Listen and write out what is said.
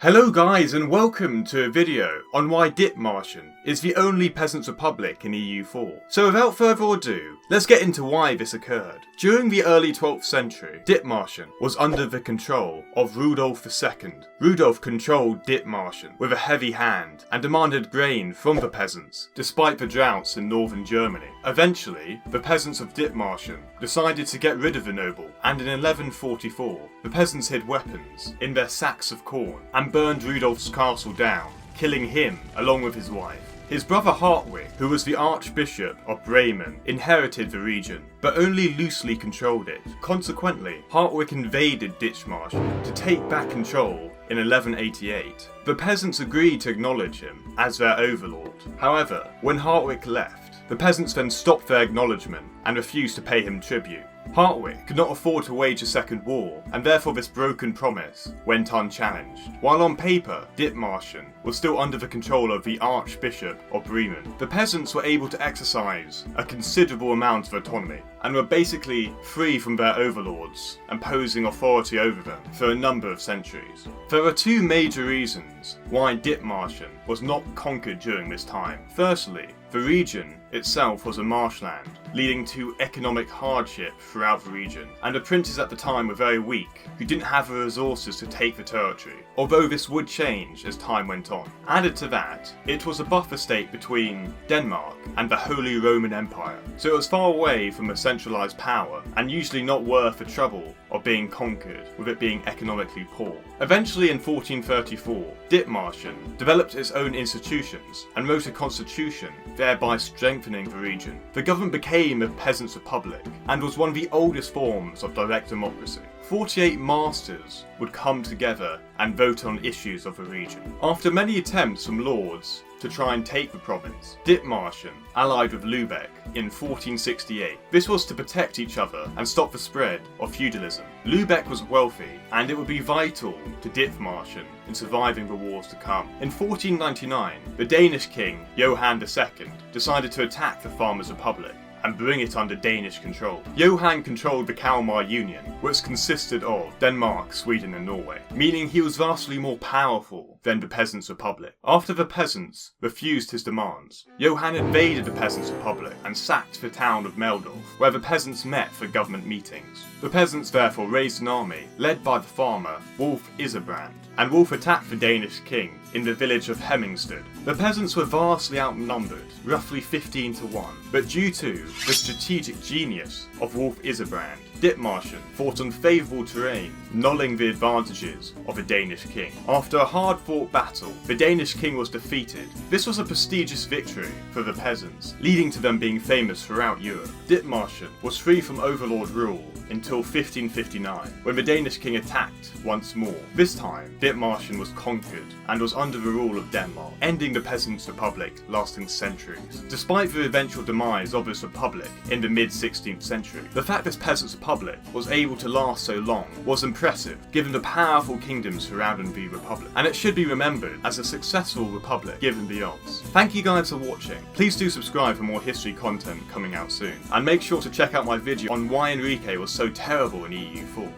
Hello guys and welcome to a video on why Dithmarschen is the only peasants' republic in EU4. So without further ado, let's get into why this occurred. During the early 12th century, Dithmarschen was under the control of Rudolf II. Rudolf controlled Dithmarschen with a heavy hand and demanded grain from the peasants, despite the droughts in northern Germany. Eventually, the peasants of Dithmarschen decided to get rid of the noble, and in 1144, the peasants hid weapons in their sacks of corn and burned Rudolf's castle down, killing him along with his wife. His brother Hartwig, who was the Archbishop of Bremen, inherited the region, but only loosely controlled it. Consequently, Hartwig invaded Dithmarschen to take back control in 1188. The peasants agreed to acknowledge him as their overlord. However, when Hartwig left, the peasants then stopped their acknowledgement and refused to pay him tribute. Hartwig could not afford to wage a second war, and therefore this broken promise went unchallenged. While on paper, Dithmarschen was still under the control of the Archbishop of Bremen, the peasants were able to exercise a considerable amount of autonomy, and were basically free from their overlords, imposing authority over them for a number of centuries. There are two major reasons why Dithmarschen was not conquered during this time. Firstly, the region itself was a marshland, leading to economic hardship throughout the region, and the princes at the time were very weak, who didn't have the resources to take the territory, although this would change as time went on. Added to that, it was a buffer state between Denmark and the Holy Roman Empire, so it was far away from a centralised power, and usually not worth the trouble of being conquered, with it being economically poor. Eventually in 1434, Dithmarschen developed its own institutions and wrote a constitution, thereby strengthening the region. The government became a peasants' republic, and was one of the oldest forms of direct democracy. 48 masters would come together and vote on issues of the region. After many attempts from lords to try and take the province, Dithmarschen allied with Lübeck in 1468. This was to protect each other and stop the spread of feudalism. Lübeck was wealthy, and it would be vital to Dithmarschen in surviving the wars to come. In 1499, the Danish king Johan II decided to attack the Farmers' Republic and bring it under Danish control. Johan controlled the Kalmar Union, which consisted of Denmark, Sweden and Norway, meaning he was vastly more powerful than the Peasants' Republic. After the peasants refused his demands, Johan invaded the Peasants' Republic and sacked the town of Meldorf, where the peasants met for government meetings. The peasants therefore raised an army, led by the farmer Wolf Iserbrand, and Wolf attacked the Danish king in the village of Hemmingstad. The peasants were vastly outnumbered, roughly 15 to 1, but due to the strategic genius of Wolf Iserbrand, Dithmarschen fought on favourable terrain, nulling the advantages of the Danish king. After a hard-fought battle, the Danish king was defeated. This was a prestigious victory for the peasants, leading to them being famous throughout Europe. Dithmarschen was free from overlord rule until 1559, when the Danish king attacked once more. This time, Dithmarschen was conquered and was under the rule of Denmark, ending the Peasants' Republic lasting centuries. Despite the eventual demise of this republic in the mid-16th century, the fact this Peasants' Republic was able to last so long was impressive, given the powerful kingdoms surrounding the republic, and it should be remembered as a successful republic given the odds. Thank you guys for watching. Please do subscribe for more history content coming out soon, and make sure to check out my video on why Enrique was so terrible in EU4.